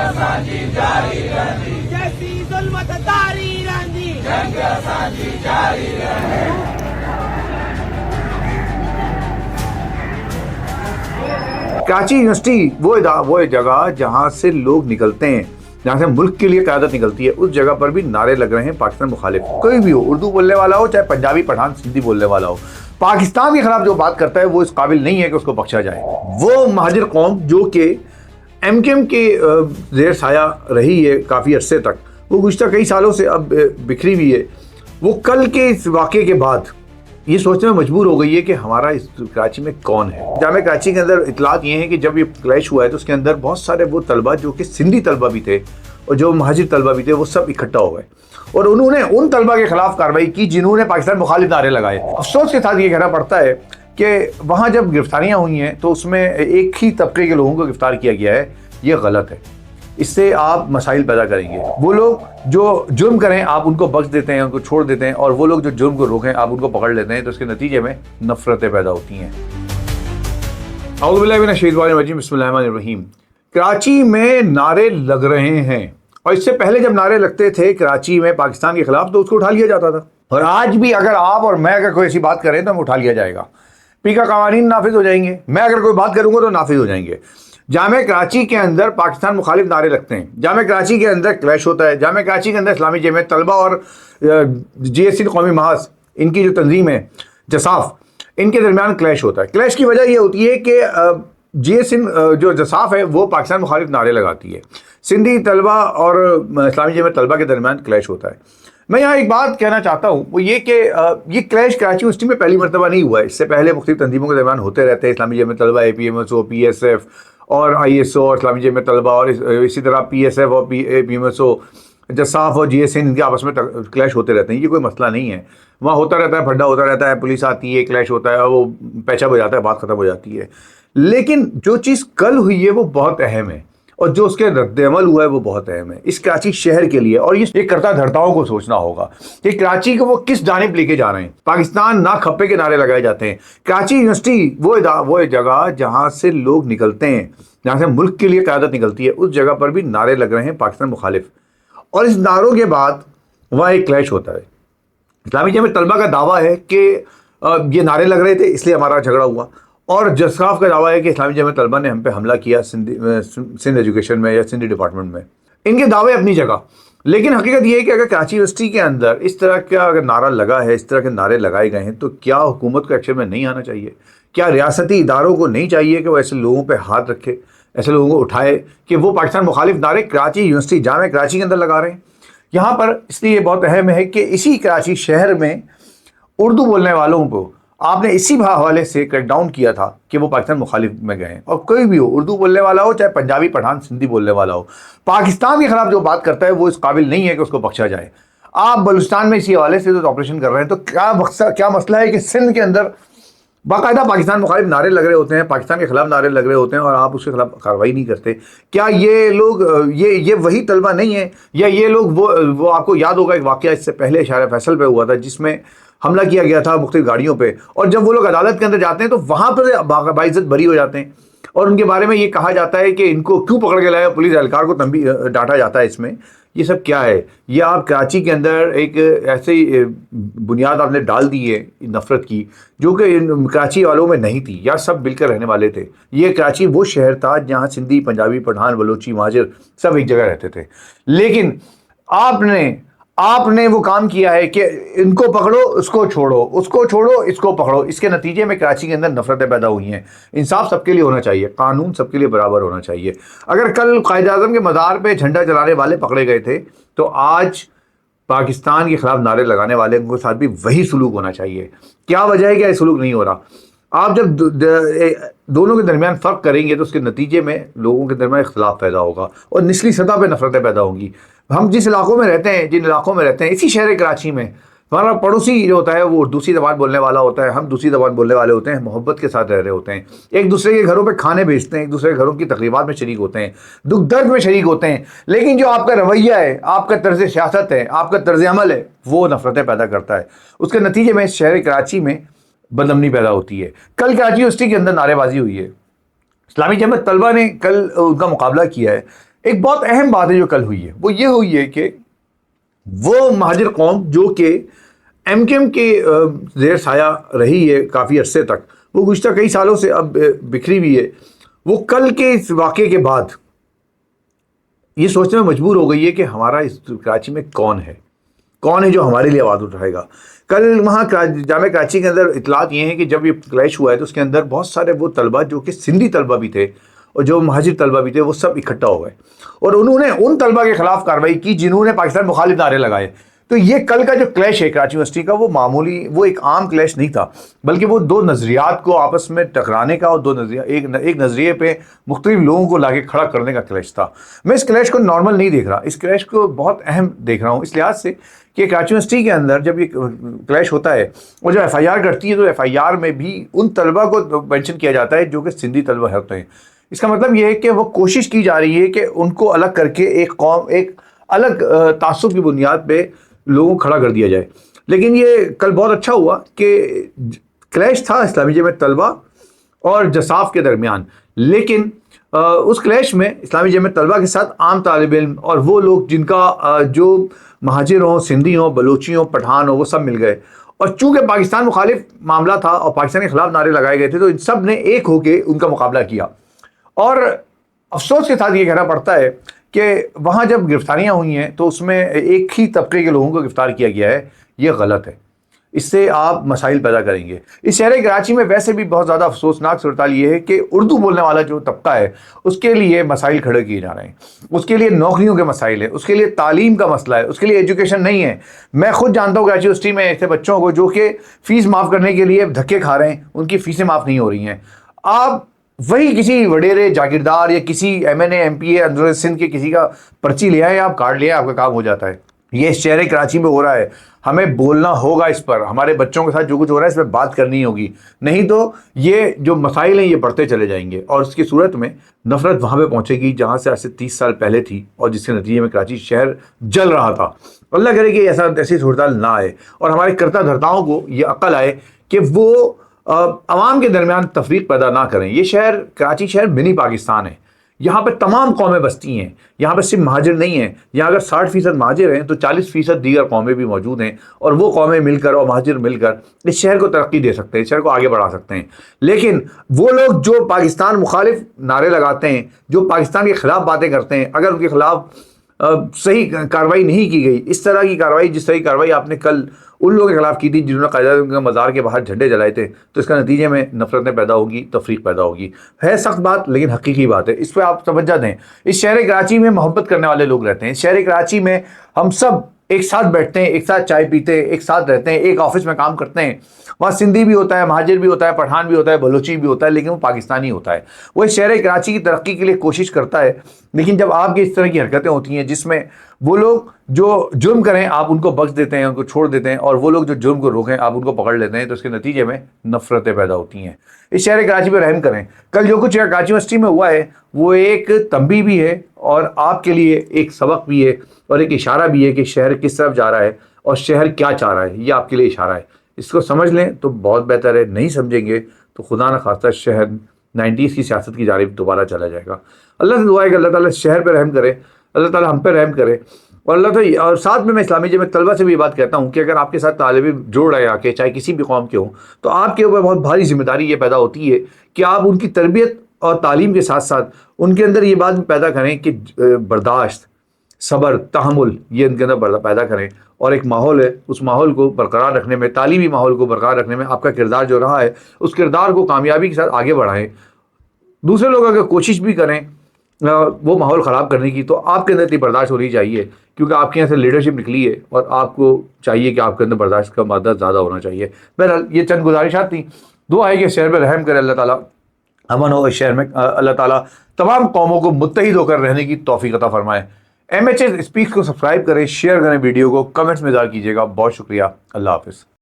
असांजी जारी रहंदी, जैसी ज़ुल्मत तारी रहंदी, जंग असांजी जारी रहंदी। कराची यूनिवर्सिटी वो जगह जहाँ से लोग निकलते हैं, जहाँ से मुल्क के लिए क़यादत निकलती है, उस जगह पर भी नारे लग रहे हैं पाकिस्तान मुखालिफ। कोई भी हो, उर्दू बोलने वाला हो, चाहे पंजाबी, पठान, सिंधी बोलने वाला हो, पाकिस्तान के खिलाफ जो बात करता है वो इस काबिल नहीं है कि उसको बख्शा जाए। वो महाजिर कौम जो कि MKM के ज़ेर साया रही है काफ़ी अरसे तक, वो गुज़श्ता कई सालों से अब बिखरी हुई है। वो कल के इस वाक़े के बाद ये सोचने में मजबूर हो गई है कि हमारा इस कराची में कौन है। जामे कराची के अंदर इतलात ये हैं कि जब ये क्लैश हुआ है तो उसके अंदर बहुत सारे वो तलबा जो कि सिंधी तलबा भी थे और जो महाजिर तलबा भी थे, वो सब इकट्ठा हो गए और उन्होंने उन तलबा के खिलाफ कार्रवाई की जिन्होंने पाकिस्तान मुखालिफ नारे लगाए। अफसोस के साथ ये कहना पड़ता है कि वहाँ जब गिरफ्तारियाँ हुई हैं तो उसमें एक ही तबके के लोगों को गिरफ्तार किया गया है। ये गलत है, इससे आप मसाइल पैदा करेंगे। वो लोग जो जुर्म करें आप उनको बख्श देते हैं, उनको छोड़ देते हैं, और वो लोग जो जुर्म को रोकें आप उनको पकड़ लेते हैं, तो इसके नतीजे में नफरतें पैदा होती हैं। औज़ु बिल्लाहि मिनश शैतानिर रजीम, बिस्मिल्लाहिर रहीम। कराची में नारे लग रहे हैं, और इससे पहले जब नारे लगते थे कराची में पाकिस्तान के खिलाफ तो उसको उठा लिया जाता था, और आज भी अगर आप और मैं अगर कोई ऐसी बात करें तो हमें उठा लिया जाएगा। पी का कानून नाफिज हो जाएंगे, मैं अगर कोई बात करूंगा तो नाफिज हो जाएंगे। जामे कराची के अंदर पाकिस्तान मुखालिफ नारे लगते हैं, जामे कराची के अंदर क्लैश होता है, जामे कराची के अंदर इस्लामी जमीयत तलबा और GSC कौमी महाज, इनकी जो तंजीम है जसाफ, इनके दरमियान क्लैश होता है। क्लैश की वजह यह होती है कि GSC जो जसाफ है वो पाकिस्तान मुखालिफ नारे लगाती है, सिंधी तलबा और इस्लामी जमीयत तलबा के दरमियान क्लैश होता है। मैं यहाँ एक बात कहना चाहता हूँ, वो ये कि ये क्लैश कराची यूनिवर्सिटी में पहली मरतबा नहीं हुआ है। इससे पहले मुख्तलिफ तंजीमों के दरमियान होते रहते हैं, इस्लामी जमीयत तलबा, APMSO, PSF और ISO और इस्लामी जमीयत तलबा, और इसी तरह PSF और APMSO, जसाफ और GSC, इनके आपस में क्लैश होते रहते हैं। ये कोई मसला नहीं है, वहाँ होता रहता है, फड्डा होता रहता है, पुलिस आती है, क्लैश होता है, वो पैचा बजाता है, बात ख़त्म हो जाती है। लेकिन जो चीज़ कल हुई है वो बहुत अहम है, और जो उसके रद्द-ए-अमल हुआ है वो बहुत अहम है इस कराची शहर के लिए। और ये करता धरताओं को सोचना होगा कि कराची को वो किस जानिब लेके जा रहे हैं। पाकिस्तान ना खप्पे के नारे लगाए जाते हैं। कराची यूनिवर्सिटी वो जगह जहाँ से लोग निकलते हैं, जहाँ से मुल्क के लिए क़यादत निकलती है, उस जगह पर भी नारे लग रहे हैं पाकिस्तान मुखालिफ। और इस नारों के बाद वहाँ एक क्लैश होता है। इस्लामी जमीयत तलबा का दावा है कि ये नारे लग रहे थे इसलिए हमारा झगड़ा हुआ, और जसाफ का दावा है कि इस्लामी जमीयत तलबा ने हम पे हमला किया सिंध एजुकेशन में या सिंधी डिपार्टमेंट में। इनके दावे अपनी जगह, लेकिन हकीकत ये है कि अगर कराची यूनिवर्सिटी के अंदर इस तरह का अगर नारा लगा है, इस तरह के नारे लगाए गए हैं, तो क्या हुकूमत को एक्शन में नहीं आना चाहिए? क्या रियासती इदारों को नहीं चाहिए कि वो ऐसे लोगों पर हाथ रखे, ऐसे लोगों को उठाए कि वो पाकिस्तान मुखालिफ नारे कराची यूनिवर्सिटी जामे कराची के अंदर लगा रहे हैं? यहाँ पर इसलिए बहुत अहम है कि इसी कराची शहर में उर्दू बोलने वालों को आपने इसी हवाले से क्रैकडाउन किया था कि वो पाकिस्तान मुखालिफ में गए हैं। और कोई भी हो, उर्दू बोलने वाला हो, चाहे पंजाबी, पठान, सिंधी बोलने वाला हो, पाकिस्तान के खिलाफ जो बात करता है वो इस काबिल नहीं है कि उसको बख्शा जाए। आप बलूचिस्तान में इसी हवाले से जो ऑपरेशन कर रहे हैं, तो क्या मसला है कि सिंध के अंदर बाकायदा पाकिस्तान मुखालिफ नारे लग रहे होते हैं, पाकिस्तान के खिलाफ नारे लग रहे होते हैं, और आप उसके खिलाफ कार्रवाई नहीं करते? क्या ये लोग ये वही तलबा नहीं है, या ये लोग वो आपको याद होगा एक वाक़या इससे पहले इशारा फैसल पे हुआ था जिसमें हमला किया गया था मुख्तलिफ गाड़ियों पे, और जब वो लोग अदालत के अंदर जाते हैं तो वहाँ पर बाइज्जत बरी हो जाते हैं, और उनके बारे में ये कहा जाता है कि इनको क्यों पकड़ के लाया, पुलिस एहलकार को तंबी डांटा जाता है। इसमें ये सब क्या है? ये आप कराची के अंदर एक ऐसे बुनियाद आपने डाल दी है नफ़रत की, जो कि कराची वालों में नहीं थी, या सब मिलकर रहने वाले थे। ये कराची वो शहर था जहाँ सिंधी, पंजाबी, पठान, बलोची, महाजिर सब एक जगह रहते थे। लेकिन आपने वो काम किया है कि इनको पकड़ो, उसको छोड़ो, उसको छोड़ो, इसको पकड़ो। इसके नतीजे में कराची के अंदर नफरतें पैदा हुई हैं। इंसाफ सबके लिए होना चाहिए, कानून सबके लिए बराबर होना चाहिए। अगर कल कायद-ए-आज़म के मज़ार पे झंडा जलाने वाले पकड़े गए थे, तो आज पाकिस्तान के खिलाफ नारे लगाने वाले के साथ भी वही सलूक होना चाहिए। क्या वजह है कि ये सलूक नहीं हो रहा? आप जब दोनों के दरमियान फ़र्क करेंगे तो उसके नतीजे में लोगों के दरमियान इख्तिलाफ पैदा होगा और निचली सतह पे नफरतें पैदा होंगी। हम जिन इलाकों में रहते हैं, इसी शहर कराची में हमारा पड़ोसी जो होता है वो दूसरी ज़बान बोलने वाला होता है, हम दूसरी ज़बान बोलने वाले होते हैं, मोहब्बत के साथ रह रहे होते हैं, एक दूसरे के घरों पे खाने भेजते हैं, एक दूसरे के घरों की तकरीबात में शरीक होते हैं, दुख दर्द में शरीक होते हैं। लेकिन जो आपका रवैया है, आपका तर्ज सियासत है, आपका तर्ज अमल है, वो नफरतें पैदा करता है। उसके नतीजे में शहर कराची में बदअमनी पैदा होती है। कल कराची यूनिवर्सिटी के अंदर नारेबाजी हुई है, इस्लामी जमीयत तलबा ने कल उनका मुकाबला किया है। ایک بہت اہم بات ہے جو کل ہوئی ہے وہ یہ ہوئی ہے کہ وہ مہاجر قوم جو کہ ایم کیو ایم کے زیر سایہ رہی ہے کافی عرصے تک، وہ گزشتہ کئی سالوں سے اب بکھری ہوئی ہے، وہ کل کے اس واقعے کے بعد یہ سوچنے میں مجبور ہو گئی ہے کہ ہمارا اس کراچی میں کون ہے جو ہمارے لیے آواز اٹھائے گا۔ کل وہاں جامعہ کراچی کے اندر اطلاعات یہ ہیں کہ جب یہ کلیش ہوا ہے تو اس کے اندر بہت سارے وہ طلبہ جو کہ سندھی طلبہ بھی تھے اور جو مہاجر طلبہ بھی تھے وہ سب اکٹھا ہو گئے اور انہوں نے ان طلبہ کے خلاف کارروائی کی جنہوں نے پاکستان مخالف نعرے لگائے۔ تو یہ کل کا جو کلیش ہے کراچی یونیورسٹی کا وہ معمولی، وہ ایک عام کلیش نہیں تھا، بلکہ وہ دو نظریات کو آپس میں ٹکرانے کا اور ایک نظریے پہ مختلف لوگوں کو لا کے کھڑا کرنے کا کلیش تھا۔ میں اس کلیش کو نارمل نہیں دیکھ رہا، اس کلیش کو بہت اہم دیکھ رہا ہوں اس لحاظ سے کہ کراچی یونیورسٹی کے اندر جب یہ کلیش ہوتا ہے اور جب ایف آئی آر کرتی ہے تو ایف آئی آر میں بھی ان طلبہ کو مینشن کیا جاتا ہے جو کہ سندھی طلبہ ہوتے ہیں۔ اس کا مطلب یہ ہے کہ وہ کوشش کی جا رہی ہے کہ ان کو الگ کر کے ایک قوم، ایک الگ تعصب کی بنیاد پہ لوگوں کو کھڑا کر دیا جائے۔ لیکن یہ کل بہت اچھا ہوا کہ کلیش تھا اسلامی جماعت طلبہ اور جساف کے درمیان، لیکن اس کلیش میں اسلامی جماعت طلبہ کے ساتھ عام طالب علم اور وہ لوگ جن کا جو مہاجر ہوں، سندھی ہوں، بلوچی ہوں، پٹھان ہوں، وہ سب مل گئے۔ اور چونکہ پاکستان مخالف معاملہ تھا اور پاکستان کے خلاف نعرے لگائے گئے تھے تو ان سب نے ایک ہو کے ان کا مقابلہ کیا۔ اور افسوس کے ساتھ یہ کہنا پڑتا ہے کہ وہاں جب گرفتاریاں ہوئی ہیں تو اس میں ایک ہی طبقے کے لوگوں کو گرفتار کیا گیا ہے، یہ غلط ہے، اس سے آپ مسائل پیدا کریں گے۔ اس شہر کراچی میں ویسے بھی بہت زیادہ افسوسناک صورتحال یہ ہے کہ اردو بولنے والا جو طبقہ ہے اس کے لیے مسائل کھڑے کیے جا رہے ہیں، اس کے لیے نوکریوں کے مسائل ہیں، اس کے لیے تعلیم کا مسئلہ ہے، اس کے لیے ایجوکیشن نہیں ہے۔ میں خود جانتا ہوں کراچی یونیورسٹی میں ایسے بچوں کو جو کہ فیس معاف کرنے کے لیے دھکے کھا رہے ہیں، ان کی فیسیں معاف نہیں ہو رہی ہیں۔ آپ وہی کسی وڈیرے جاگیردار یا کسی M N A M P A اندر سندھ کے کسی کا پرچی لے آئے، آپ کارڈ لے آئے، آپ کا کام ہو جاتا ہے۔ یہ شہر کراچی میں ہو رہا ہے، ہمیں بولنا ہوگا اس پر، ہمارے بچوں کے ساتھ جو کچھ ہو رہا ہے اس پہ بات کرنی ہوگی، نہیں تو یہ جو مسائل ہیں یہ بڑھتے چلے جائیں گے اور اس کی صورت میں نفرت وہاں پہ پہنچے گی جہاں سے آج سے 30 سال پہلے تھی اور جس کے نتیجے میں کراچی شہر جل رہا تھا۔ اللہ کرے کہ ایسی صورتحال نہ آئے اور ہمارے کرتا دھرتاؤں کو یہ عقل آئے کہ وہ عوام کے درمیان تفریق پیدا نہ کریں۔ یہ شہر کراچی شہر منی پاکستان ہے، یہاں پہ تمام قومیں بستی ہیں، یہاں پہ صرف مہاجر نہیں ہیں، یہاں اگر 60% مہاجر ہیں تو 40% دیگر قومیں بھی موجود ہیں اور وہ قومیں مل کر اور مہاجر مل کر اس شہر کو ترقی دے سکتے ہیں، اس شہر کو آگے بڑھا سکتے ہیں۔ لیکن وہ لوگ جو پاکستان مخالف نعرے لگاتے ہیں، جو پاکستان کے خلاف باتیں کرتے ہیں، اگر ان کے خلاف صحیح کارروائی نہیں کی گئی، اس طرح کی کارروائی جس طرح کی کارروائی آپ نے کل ان لوگوں کے خلاف کی تھی جنہوں نے قائد کے مزار کے باہر جھنڈے جلائے تھے، تو اس کا نتیجے میں نفرتیں پیدا ہوگی، تفریق پیدا ہوگی۔ ہے سخت بات لیکن حقیقی بات ہے، اس پہ آپ توجہ دیں۔ اس شہر کراچی میں محبت کرنے والے لوگ رہتے ہیں، اس شہر کراچی میں ہم سب ایک ساتھ بیٹھتے ہیں، ایک ساتھ چائے پیتے ہیں، ایک ساتھ رہتے ہیں، ایک آفس میں کام کرتے ہیں۔ وہاں سندھی بھی ہوتا ہے، مہاجر بھی ہوتا ہے، پٹھان بھی ہوتا ہے، بلوچی بھی ہوتا ہے، لیکن وہ پاکستانی ہوتا ہے۔ وہ اس شہر کراچی کی ترقی کے لیے کوشش کرتا ہے، لیکن جب آپ کی اس طرح کی حرکتیں ہوتی ہیں جس میں وہ لوگ جو جرم کریں آپ ان کو بخش دیتے ہیں، ان کو چھوڑ دیتے ہیں، اور وہ لوگ جو جرم کو روکیں آپ ان کو پکڑ لیتے ہیں، تو اس کے نتیجے میں نفرتیں پیدا ہوتی ہیں۔ اس شہر کراچی پہ رحم کریں۔ کل جو کچھ کراچی یونیورسٹی میں ہوا ہے وہ ایک تنبیہ بھی ہے اور آپ کے لیے ایک سبق بھی ہے اور ایک اشارہ بھی ہے کہ شہر کس طرف جا رہا ہے اور شہر کیا چاہ رہا ہے، یہ آپ کے لیے اشارہ ہے۔ اس کو سمجھ لیں تو بہت بہتر ہے، نہیں سمجھیں گے تو خدا نہ خواستہ شہر 90s کی سیاست کی جانب دوبارہ چلا جائے گا۔ اللہ سے دعا ہے کہ اللہ تعالیٰ شہر پہ رحم کرے، اللہ تعالیٰ ہم پہ رحم کرے، اور اللہ تعالیٰ اور ساتھ میں اسلامی جماعت طلبہ سے بھی یہ بات کہتا ہوں کہ اگر آپ کے ساتھ طالب علم جوڑ رہے آ کے چاہے کسی بھی قوم کے ہوں تو آپ کے اوپر بہت بھاری ذمہ داری یہ پیدا ہوتی ہے کہ آپ ان کی تربیت اور تعلیم کے ساتھ ساتھ ان کے اندر یہ بات بھی پیدا کریں کہ برداشت، صبر، تحمل یہ ان کے اندر پیدا کریں، اور ایک ماحول ہے اس ماحول کو برقرار رکھنے میں، تعلیمی ماحول کو برقرار رکھنے میں آپ کا کردار جو رہا ہے اس کردار کو کامیابی کے ساتھ آگے بڑھائیں۔ دوسرے لوگ اگر کوشش بھی کریں وہ ماحول خراب کرنے کی تو آپ کے اندر اتنی برداشت ہونی چاہیے، کیونکہ آپ کے یہاں سے لیڈرشپ نکلی ہے اور آپ کو چاہیے کہ آپ کے اندر برداشت کا مادہ زیادہ ہونا چاہیے۔ بہرحال یہ چند گزارشات تھیں، دعا ہے کہ شہر پہ رحم کرے اللہ تعالیٰ، امن ہو اس شہر میں، اللہ تعالیٰ تمام قوموں کو متحد ہو کر رہنے کی توفیق عطا فرمائے۔ MHS اسپیکس کو سبسکرائب کریں، شیئر کریں ویڈیو کو، کمنٹس میں اظہار کیجیے گا۔ بہت شکریہ، اللہ حافظ۔